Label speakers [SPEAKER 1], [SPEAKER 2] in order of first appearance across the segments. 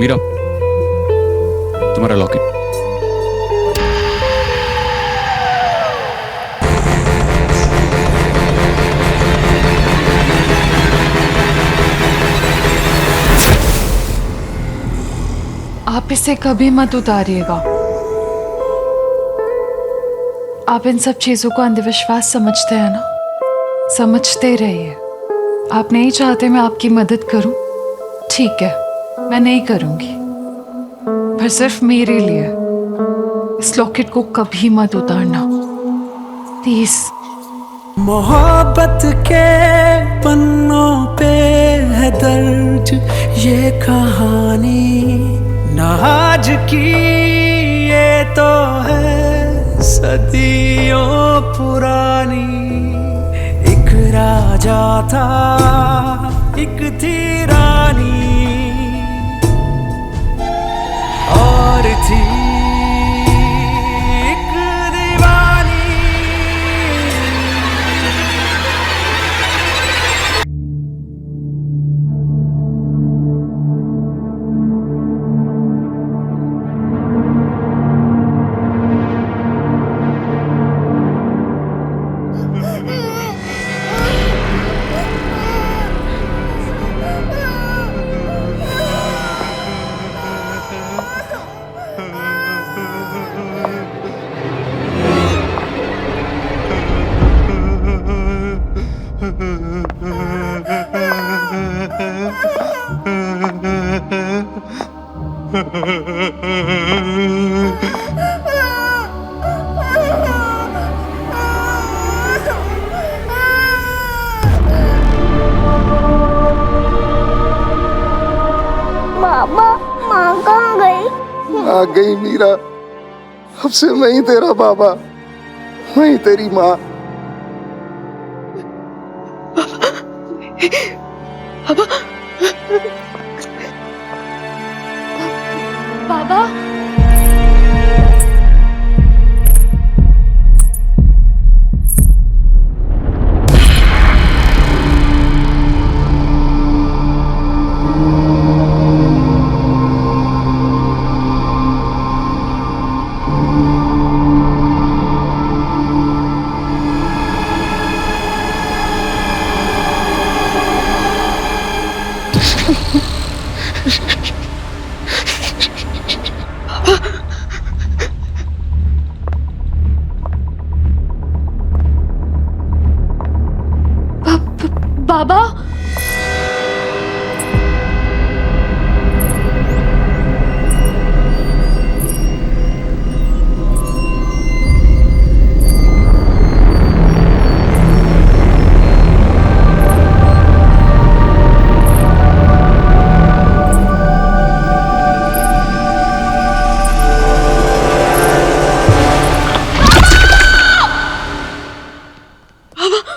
[SPEAKER 1] मीरा, तुम्हारा लॉकेट।
[SPEAKER 2] आप इसे कभी मत उतारिएगा। आप इन सब चीजों को अंधविश्वास समझते हैं ना, समझते रहिए। आप नहीं चाहते मैं आपकी मदद करूं, ठीक है, मैं नहीं करूंगी, पर सिर्फ मेरे लिए इस लॉकेट को कभी मत उतारना, प्लीज।
[SPEAKER 3] मोहब्बत के पन्नों पे है दर्ज ये कहानी, ना आज की ये तो है सदियों पुरानी। एक राजा था, एक थी रानी, और थी एक दीवानी।
[SPEAKER 4] बाबा, माँ कहाँ गई?
[SPEAKER 5] आ गई मीरा, अब से मैं ही तेरा बाबा, मैं ही तेरी माँ।
[SPEAKER 2] बाबा, बाबा,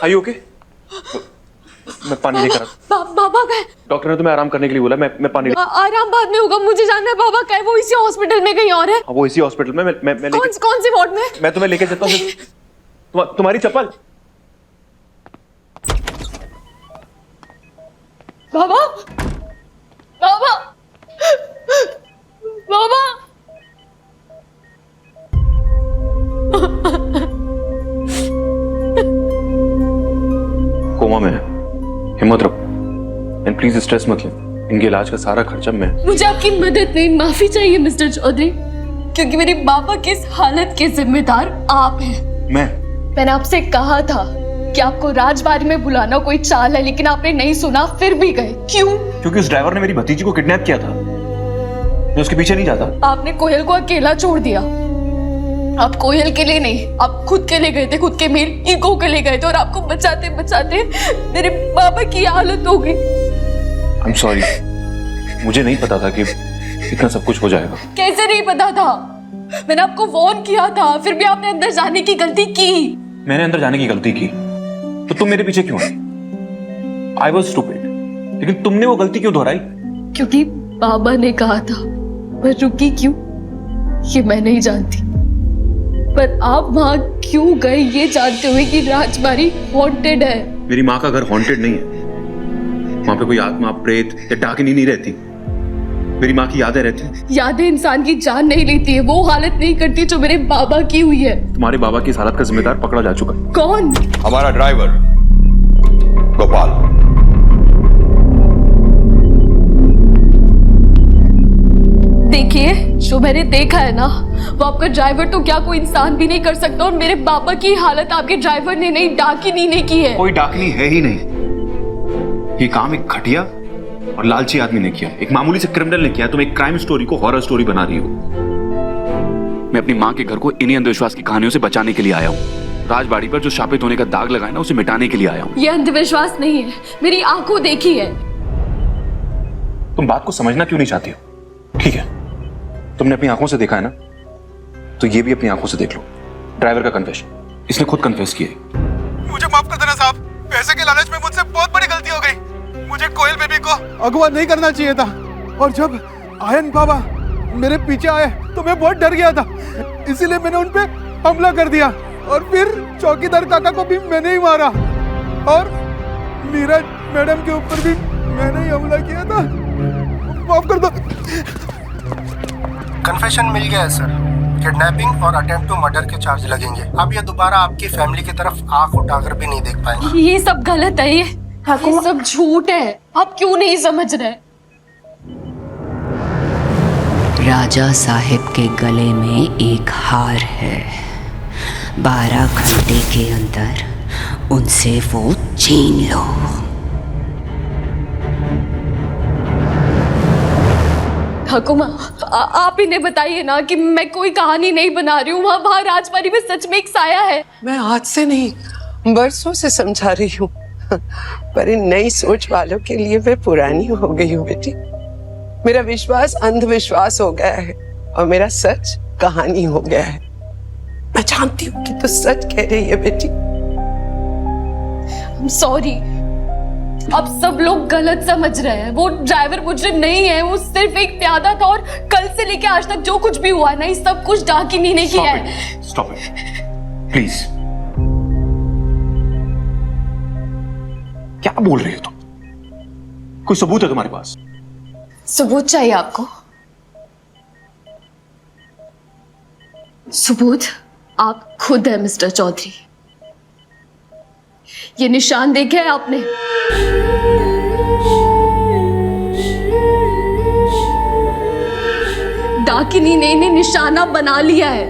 [SPEAKER 6] Are you okay? मैं पानी लेकर
[SPEAKER 7] बाबा गए।
[SPEAKER 6] डॉक्टर ने तुम्हें आराम करने के लिए बोला। मैं पानी
[SPEAKER 7] आराम बाद में होगा, मुझे जानना है बाबा कहे वो इसी हॉस्पिटल में कहीं और है।
[SPEAKER 6] वो इसी हॉस्पिटल में मैं
[SPEAKER 7] कौन सी वार्ड में?
[SPEAKER 6] मैं तुम्हें लेके चलता हूँ। तुम्हारी चप्पल।
[SPEAKER 7] बाबा, बाबा, बाबा।
[SPEAKER 6] कोमा में है, हिम्मत रखो एंड प्लीज स्ट्रेस मत ले। इनके इलाज का सारा खर्चा मैं।
[SPEAKER 7] मुझे आपकी मदद नहीं, माफी चाहिए मिस्टर चौधरी, क्योंकि मेरे बाबा की इस हालत के जिम्मेदार आप हैं। मैंने आपसे कहा था कि आपको राजबाड़ी में बुलाना कोई चाल है, लेकिन आपने नहीं सुना, फिर भी गए। क्यों?
[SPEAKER 6] क्योंकि उस ड्राइवर ने मेरी भतीजी को किडनैप किया था। मैं उसके पीछे नहीं जाता।
[SPEAKER 7] आपने कोयल को अकेला छोड़ दिया। आप कोयल के लिए नहीं, आप खुद के लिए गए थे, खुद के मेल ईगो के लिए गए थे, और आपको बचाते बचाते मेरे बाबा की हालत हो गई।
[SPEAKER 6] I'm sorry, मुझे नहीं पता था कि इतना सब कुछ हो जाएगा।
[SPEAKER 7] कैसे नहीं पता था? मैंने आपको वार्न किया था, फिर भी आपने अंदर जाने की गलती की।
[SPEAKER 6] मैंने अंदर जाने की गलती की तो तुम मेरे पीछे क्यों आई? I was stupid, लेकिन तुमने वो गलती क्यों दोहराई?
[SPEAKER 7] क्योंकि बाबा ने कहा था। पर रुकी क्यों ये मैं नहीं जानती, पर आप वहां क्यों गए ये जानते हुए कि राजबाड़ी हॉन्टेड है।
[SPEAKER 6] मेरी माँ का घर हॉन्टेड नहीं है। वहां पे कोई आत्मा, प्रेत या डाकिनी नहीं रहती। मेरी माँ की यादें रहती हैं।
[SPEAKER 7] यादें इंसान की जान नहीं लेती है, वो हालत नहीं करती जो मेरे बाबा की हुई है।
[SPEAKER 6] तुम्हारे बाबा की इस हालत का जिम्मेदार पकड़ा जा चुका है।
[SPEAKER 7] कौन?
[SPEAKER 8] हमारा ड्राइवर गोपाल।
[SPEAKER 7] देखिए, जो मैंने देखा है ना, वो आपका ड्राइवर तो क्या कोई इंसान भी नहीं कर सकता, और मेरे बाबा की हालत आपके ड्राइवर ने नहीं, डाकिनी ने की है।
[SPEAKER 6] कोई डाकनी है ही नहीं। ये काम एक घटिया और लालची आदमी ने किया, एक मामूली से क्रिमिनल ने किया। तुम एक क्राइम स्टोरी को हॉरर स्टोरी बना रही हो। मैं अपनी माँ के घर को इन्हीं अंधविश्वास की कहानियों से बचाने के लिए आया हूँ। राजबाड़ी पर जो शापित होने का दाग लगा है ना, उसे मिटाने के लिए आया हूँ।
[SPEAKER 7] ये अंधविश्वास नहीं है, मेरी आंखों देखी है।
[SPEAKER 6] तुम बात को समझना क्यों नहीं चाहती हो? ठीक है, तुमने अपनी आंखों से देखा है ना, तो ये भी अपनी आंखों से देख लो। ड्राइवर का कन्फेशन, इसने खुद कन्फेस किया है।
[SPEAKER 9] मुझे माफ कर देना साहब, पैसे के लालच में मुझसे बहुत बड़ी गलती हो गई। मुझे कोयल बेबी को अगवा नहीं करना चाहिए था, और जब आयन बाबा मेरे पीछे आए तो मैं बहुत डर गया था, इसीलिए मैंने उन पे हमला कर दिया, और फिर चौकीदार काका को भी मैंने ही मारा, और मीरा मैडम के ऊपर भी मैंने ही हमला किया था। माफ कर दो।
[SPEAKER 5] कन्फेशन मिल गया है सर। किडनैपिंग और अटेम्प्ट टू मर्डर के चार्ज लगेंगे। अब ये दोबारा आपकी फैमिली की तरफ आंख उठाकर भी नहीं देख पाएंगे।
[SPEAKER 7] ये सब गलत है, ये सब झूठ है। आप क्यों नहीं समझ रहे?
[SPEAKER 10] राजा साहिब के गले में एक हार है, 12 घंटे के अंदर उनसे वो छीन लो।
[SPEAKER 7] ठाकुमा, आप इन्हें बताइए ना कि मैं कोई कहानी नहीं बना रही हूँ। वहाँ राजबाड़ी में सच में एक साया है।
[SPEAKER 11] मैं आज से नहीं, बरसों से समझा रही हूँ, पर इन नई सोच वालों के लिए मैं पुरानी हो गई हूँ बेटी। मेरा विश्वास अंधविश्वास हो गया है, और मेरा सच कहानी हो गया है। मैं जानती हूँ कि तू सच कह रही है बेटी।
[SPEAKER 7] सॉरी, अब सब लोग गलत समझ रहे हैं। वो ड्राइवर मुजरिम नहीं है, वो सिर्फ एक प्यादा था, और कल से लेके आज तक जो कुछ भी हुआ ना, ये सब कुछ डाकिनी ने किया है।
[SPEAKER 6] Stop it please. क्या बोल रही हो तुम? कोई सबूत है तुम्हारे पास?
[SPEAKER 7] सबूत चाहिए आपको? सबूत आप खुद है मिस्टर चौधरी। ये निशान देखे हैं आपने? डाकिनी ने इन्हें निशाना बना लिया है।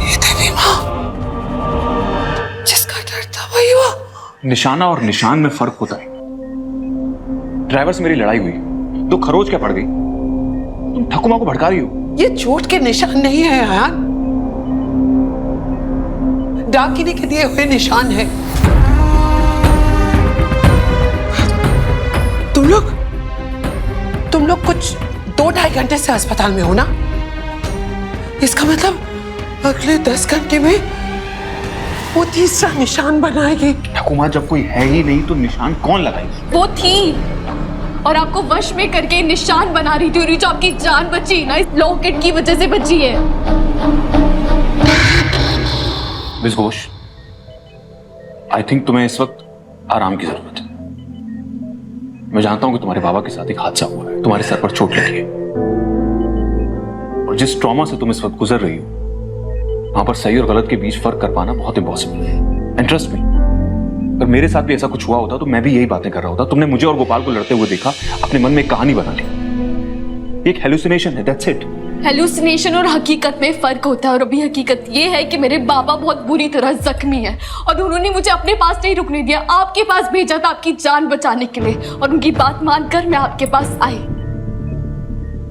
[SPEAKER 11] ये तेरी माँ, जिसका डर था वही हुआ।
[SPEAKER 6] निशाना और निशान में फर्क होता है। ड्राइवर से मेरी लड़ाई हुई तो खरोच क्या पड़ गई? तुम ठकुमा को भड़का रही हो।
[SPEAKER 11] ये चोट के निशान नहीं है यार, डाकिनी के दिए हुए निशान है। तुम लोग कुछ 2-2.5 घंटे से अस्पताल में हो ना? इसका मतलब अगले 10 घंटे में वो तीसरा निशान बनाएगी।
[SPEAKER 6] ठकुमा, जब कोई है ही नहीं तो निशान कौन लगाएगी?
[SPEAKER 7] वो थी, और आपको वश में करके निशान बना रही थी, और जो आपकी जान बची ना, इस लॉकेट की वजह से बची है।
[SPEAKER 6] मिस घोष, आई थिंक तुम्हें इस वक्त आराम की जरूरत है। मैं जानता हूं कि तुम्हारे बाबा के साथ एक हादसा हुआ है, तुम्हारे सर पर चोट लगी है, और जिस ट्रॉमा से तुम इस वक्त गुजर रही हो, वहां पर सही और गलत के बीच फर्क कर पाना बहुत इम्पॉसिबल है। एंड ट्रस्ट मी, अगर मेरे साथ भी ऐसा कुछ हुआ होता तो मैं भी यही बातें कर रहा होता। तुमने मुझे और गोपाल को लड़ते हुए देखा, अपने मन में एक कहानी बना ली। एक हेलुसिनेशन है, दैट्स इट।
[SPEAKER 7] हेलुसिनेशन और हकीकत में फर्क होता है, और अभी हकीकत ये है कि मेरे बाबा बहुत बुरी तरह जख्मी है, और उन्होंने मुझे अपने पास नहीं रुकने दिया, आपके पास भेजा था आपकी जान बचाने के लिए, और उनकी बात मानकर मैं आपके पास आई।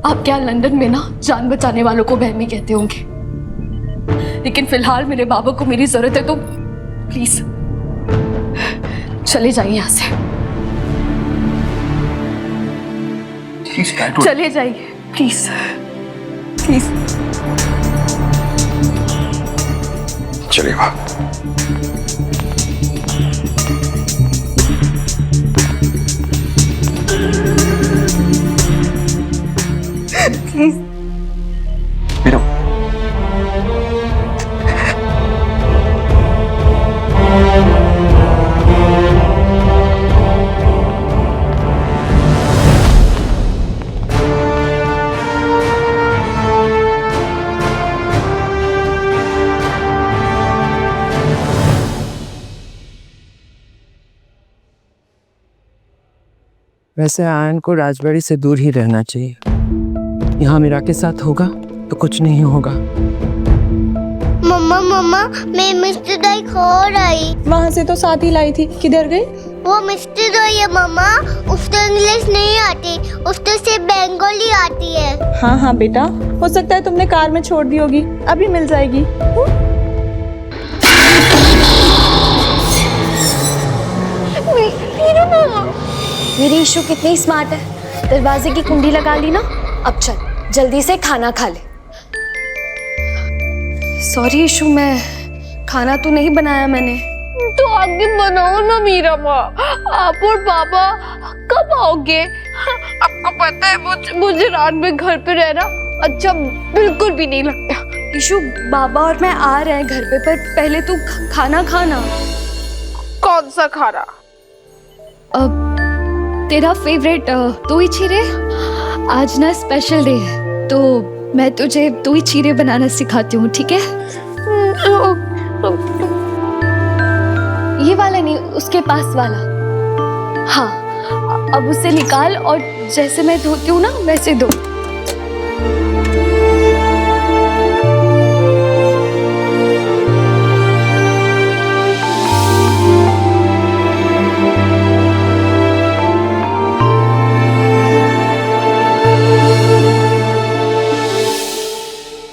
[SPEAKER 7] आप क्या लंदन में ना जान बचाने वालों को बहमी कहते होंगे, लेकिन फिलहाल मेरे बाबा को मेरी जरूरत है, तो प्लीज चले जाइए यहां से। चले जाइए प्लीज, प्लीज।
[SPEAKER 8] चलिए वाह।
[SPEAKER 7] प्लीज।
[SPEAKER 6] मेरा
[SPEAKER 11] वैसे आयन को राजबाड़ी से दूर ही रहना चाहिए। यहाँ मीरा के साथ होगा तो कुछ नहीं होगा।
[SPEAKER 4] मम्मा मम्मा मैं मिष्टी दही खा रही।
[SPEAKER 7] वहाँ से तो साथ ही लाई थी, किधर गई?
[SPEAKER 4] वो मिष्टी दही है मम्मा, उसको इंग्लिश नहीं आती, उसको सिर्फ बंगाली आती है।
[SPEAKER 7] हाँ हाँ बेटा, हो सकता है तुमने कार में छोड़ दी होगी, अभी मिल जाएगी।
[SPEAKER 12] मेरी ईशु कितनी स्मार्ट है, दरवाजे की कुंडी लगा ली ना। अब चल जल्दी से खाना खा ले। सॉरी ईशु, मैं खाना तो नहीं बनाया मैंने।
[SPEAKER 7] तो आगे बनाओ ना मीरा माँ। आप और पापा कब आओगे? आपको पता है मुझे रात में घर पे रहना अच्छा बिल्कुल भी नहीं लगता।
[SPEAKER 12] ईशु, बाबा और मैं आ रहे हैं घर पे, पर पहले तू खाना खाना।
[SPEAKER 7] कौन सा खाना?
[SPEAKER 12] अब तेरा फेवरेट दो ही चीरे। आज ना स्पेशल डे है, तो मैं तुझे दो ही चीरे बनाना सिखाती हूँ, ठीक है? ये वाला नहीं, उसके पास वाला। हाँ, अब उसे निकाल और जैसे मैं धोती हूँ ना वैसे धो।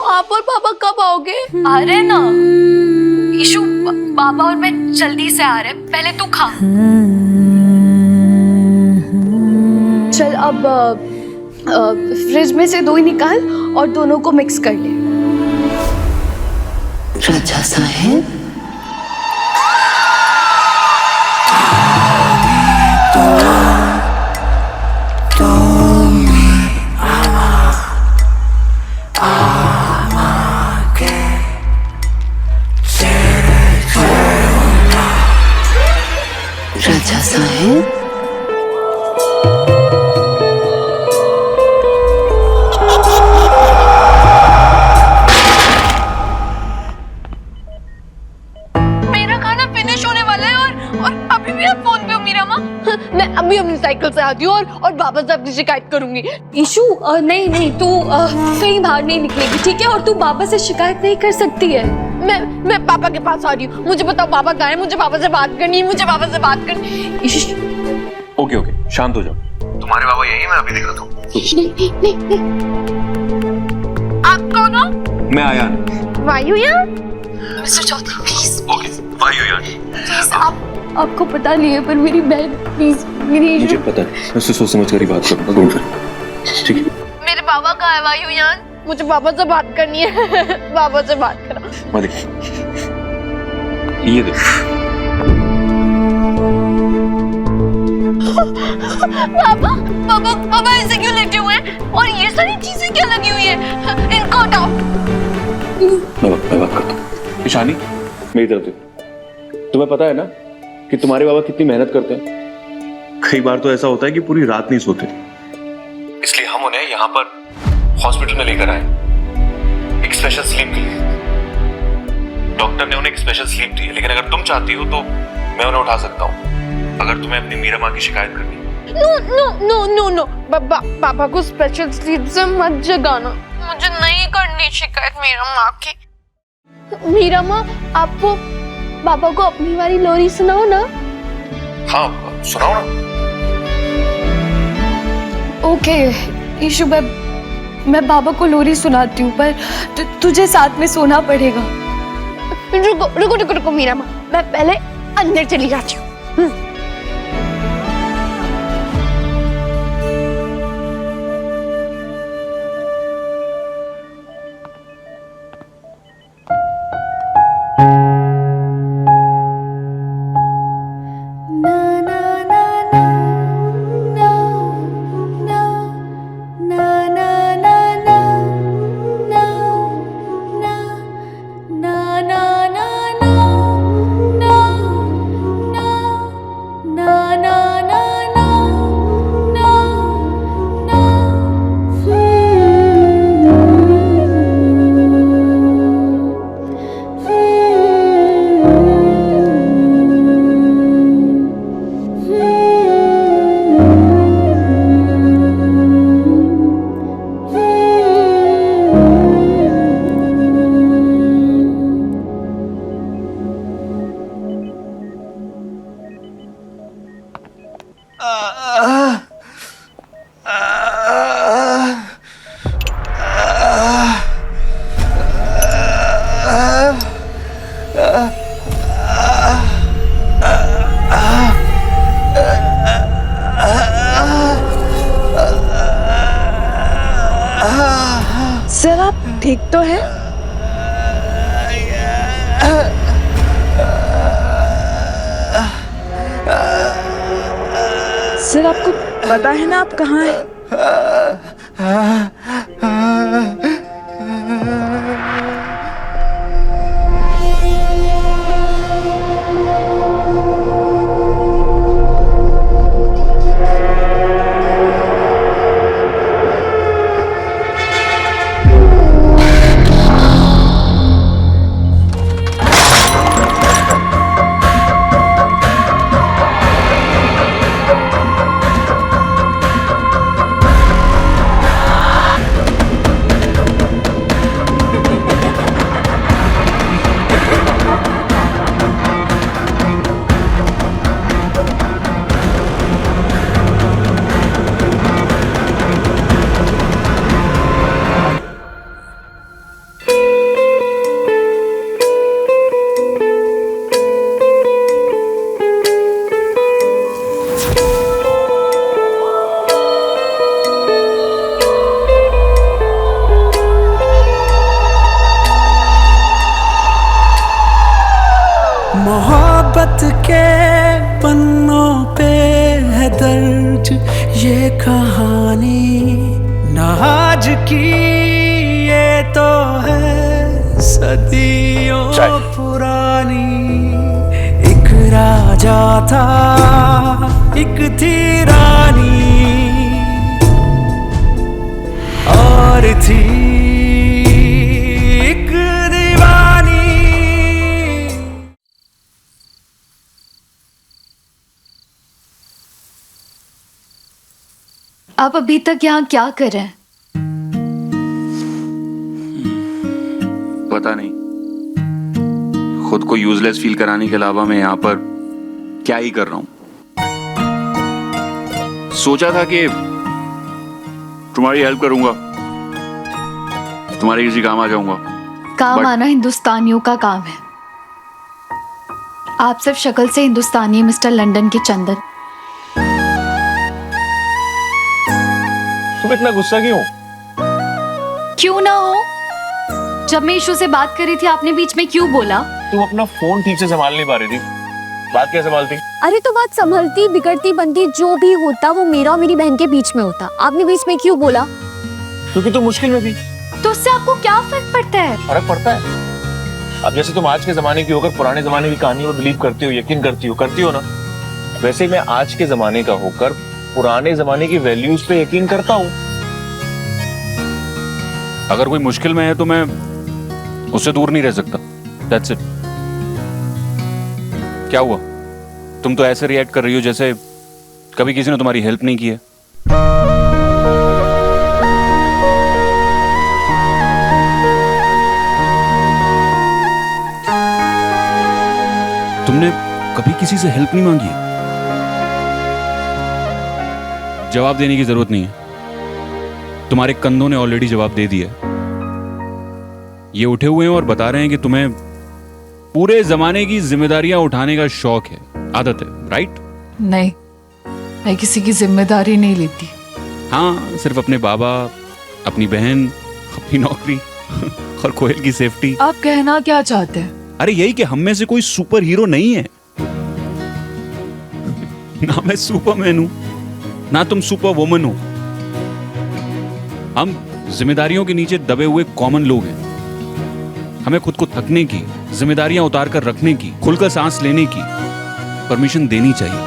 [SPEAKER 7] आप और पापा कब आओगे?
[SPEAKER 12] आ रहे ना ईशु, बाबा और मैं जल्दी से आ रहे हैं, पहले तू खा। चल अब फ्रिज में से दो ही निकाल और दोनों को मिक्स कर ले।
[SPEAKER 10] राजा साहेब, राजा साहेब,
[SPEAKER 7] मेरा खाना फिनिश होने वाला है और अभी भी आप फोन पे हो मीरा माँ। मैं अभी अपनी साइकिल से आती हूँ और बाबा से अपनी शिकायत करूंगी।
[SPEAKER 12] ईशु नहीं, तू कहीं बाहर नहीं निकलेगी, ठीक है? और तू बाबा से शिकायत नहीं कर सकती है।
[SPEAKER 7] मैं पापा के पास आ रही हूँ। मुझे बताओ पापा कहाँ है? मुझे पापा से बात करनी है, मुझे पापा से बात करनी है।
[SPEAKER 12] ईशु,
[SPEAKER 6] ओके ओके, शांत हो जाओ।
[SPEAKER 8] तुम्हारे बाबा यही, मैं अभी दिख रहा हूँ।
[SPEAKER 7] नहीं। आप कौन हो?
[SPEAKER 6] मैं आयान।
[SPEAKER 7] वायुयान?
[SPEAKER 12] मिस्टर चौधरी प्लीज,
[SPEAKER 8] ओके, वायुयान।
[SPEAKER 12] प्लीज आपको पता नहीं है, पर मेरी बहन प्लीज, मेरी
[SPEAKER 6] मुझे पता है, मैं उससे सोच समझ कर ही बात करूंगा, डोंट वरी, ठीक है?
[SPEAKER 7] मेरे बाबा कहाँ है वायुयान? मुझे पापा से बात करनी है। पापा से बात करो।
[SPEAKER 6] मैं देख, ये देख।
[SPEAKER 7] पापा ऐसे क्यों लेटे हुए हैं? और ये सारी चीजें क्या लगी हुई है? इनको हटाओ।
[SPEAKER 6] मैं बात करता हूँ। ईशानी, मेरी तरफ देखो। तुम्हें पता है ना कि तुम्हारे बाबा कितनी मेहनत करते हैं? कई बार तो ऐसा होता है कि पूरी रात नहीं सोते, इसलिए हम उन्हें यहाँ पर हॉस्पिटल में लेकर आए, एक स्पेशल स्लीप के लिए। डॉक्टर ने उन्हें एक स्पेशल स्लीप दी है, लेकिन अगर तुम चाहती हो तो मैं उन्हें उठा सकता हूँ, अगर तुम्हें अपनी मीरा माँ की शिकायत करनी है।
[SPEAKER 7] नो। पापा को स्पेशल स्लीप से मत जगाना। मुझे नहीं करनी शिकायत मीरा माँ की। मीरा माँ, आपको पापा को अपनी वाली लोरी सुनाओ ना।
[SPEAKER 6] हाँ, सुनाओ ना।
[SPEAKER 12] ओके ईशु, मैं बाबा को लोरी सुनाती हूँ, पर तुझे साथ में सोना पड़ेगा।
[SPEAKER 7] रुको मीरा माँ, मैं पहले अंदर चली जाती हूँ।
[SPEAKER 11] ठीक तो है? सर आपको पता है ना आप कहाँ हैं?
[SPEAKER 3] मोहब्बत के पन्नों पे है दर्ज ये कहानी, न आज की ये तो है सदियों पुरानी। एक राजा था एक थी रानी और थी एक दीवानी।
[SPEAKER 12] आप अभी तक यहाँ क्या कर रहे हैं?
[SPEAKER 6] पता नहीं, खुद को यूजलेस फील कराने के अलावा मैं यहाँ पर क्या ही कर रहा हूँ। सोचा था कि तुम्हारी हेल्प करूंगा, तुम्हारे किसी काम आ जाऊंगा।
[SPEAKER 12] काम आना हिंदुस्तानियों का काम है। आप सिर्फ शक्ल से हिंदुस्तानी हैं मिस्टर लंदन के चंदन।
[SPEAKER 6] तुम इतना गुस्सा क्यों?
[SPEAKER 12] क्यों ना हो? जब मैं ईशू से बात कर रही थी आपने बीच में क्यों बोला?
[SPEAKER 6] तुम अपना फोन ठीक से संभाल नहीं पा रही थी, बात कैसे संभालती?
[SPEAKER 12] अरे तो बात संभलती बिगड़ती बनती जो भी होता वो मेरा और मेरी बहन के बीच में होता। आपने बीच में क्यों बोला?
[SPEAKER 6] क्योंकि तुम मुश्किल में थी।
[SPEAKER 12] तो उससे आपको क्या फर्क पड़ता है?
[SPEAKER 6] फर्क पड़ता है। अब जैसे तुम आज के जमाने की होकर पुराने जमाने की कहानी में बिलीव करती हो, यकीन करती हो ना, वैसे मैं आज के जमाने का होकर पुराने जमाने की वैल्यूज पे यकीन करता हूँ। अगर कोई मुश्किल में है तो मैं उससे दूर नहीं रह सकता। That's it। क्या हुआ? तुम तो ऐसे रिएक्ट कर रही हो जैसे कभी किसी ने तुम्हारी हेल्प नहीं की है। तुमने कभी किसी से हेल्प नहीं मांगी है? जवाब देने की जरूरत नहीं है, तुम्हारे कंधों ने ऑलरेडी जवाब दे दिया। ये उठे हुए हैं और बता रहे हैं कि तुम्हें पूरे जमाने की जिम्मेदारियां उठाने का शौक है, आदत है, राइट?
[SPEAKER 2] नहीं, मैं किसी की जिम्मेदारी नहीं लेती।
[SPEAKER 6] हाँ, सिर्फ अपने बाबा, अपनी बहन, अपनी नौकरी और कोयल की सेफ्टी।
[SPEAKER 2] आप कहना क्या चाहते हैं?
[SPEAKER 6] अरे यही कि हम में से कोई सुपर हीरो नहीं है। ना मैं सुपरमैन हूं, ना तुम सुपर वुमन हो। हम जिम्मेदारियों के नीचे दबे हुए कॉमन लोग हैं। हमें खुद को थकने की, जिम्मेदारियां उतार कर रखने की, खुलकर सांस लेने की परमिशन देनी चाहिए।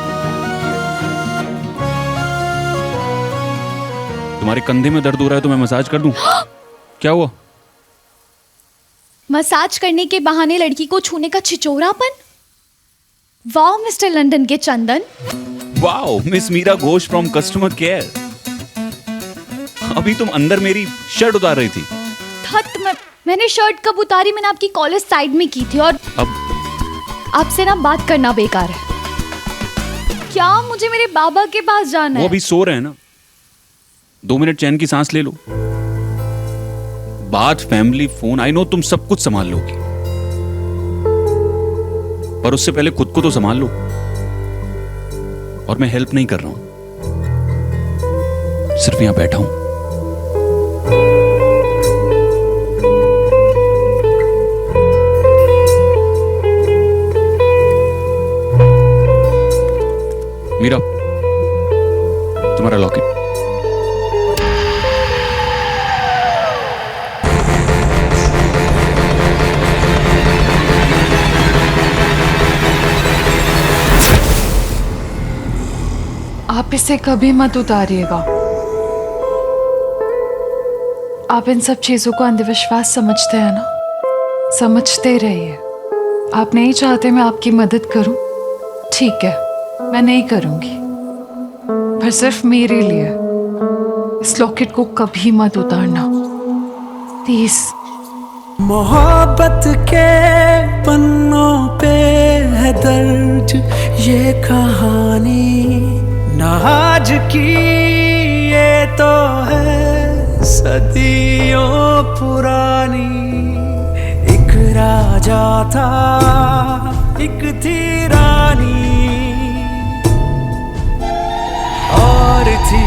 [SPEAKER 6] तुम्हारे कंधे में दर्द हो रहा है तो मैं मसाज कर दूं? क्या हुआ?
[SPEAKER 12] मसाज करने के बहाने लड़की को छूने का छिचोरापन? वाह मिस्टर लंदन के Chandan.
[SPEAKER 6] Wow miss Meera Ghosh from customer care. अभी तुम अंदर मेरी शर्ट उतार रही थी।
[SPEAKER 12] मैंने शर्ट कब उतारी? मैंने आपकी कॉलेज साइड में की थी। और
[SPEAKER 6] अब
[SPEAKER 12] आपसे ना बात करना बेकार है। क्या मुझे मेरे बाबा के पास जाना है?
[SPEAKER 6] वो अभी सो रहे हैं ना, 2 मिनट चैन की सांस ले लो। बात, फैमिली, फोन, आई नो तुम सब कुछ संभाल लोगी, पर उससे पहले खुद को तो संभाल लो। और मैं हेल्प नहीं कर रहा हूं, सिर्फ यहां बैठा हूं।
[SPEAKER 2] आप इसे कभी मत उतारिएगा। आप इन सब चीजों को अंधविश्वास समझते हैं ना, समझते रहिए। आप नहीं चाहते मैं आपकी मदद करूं, ठीक है, मैं नहीं करूंगी, पर सिर्फ मेरे लिए इस लॉकेट को कभी मत उतारना, प्लीज।
[SPEAKER 3] मोहब्बत के पन्नों पे है दर्ज ये कहानी, ना आज की ये तो है सदियों पुरानी। एक राजा था, एक थी रानी, और थी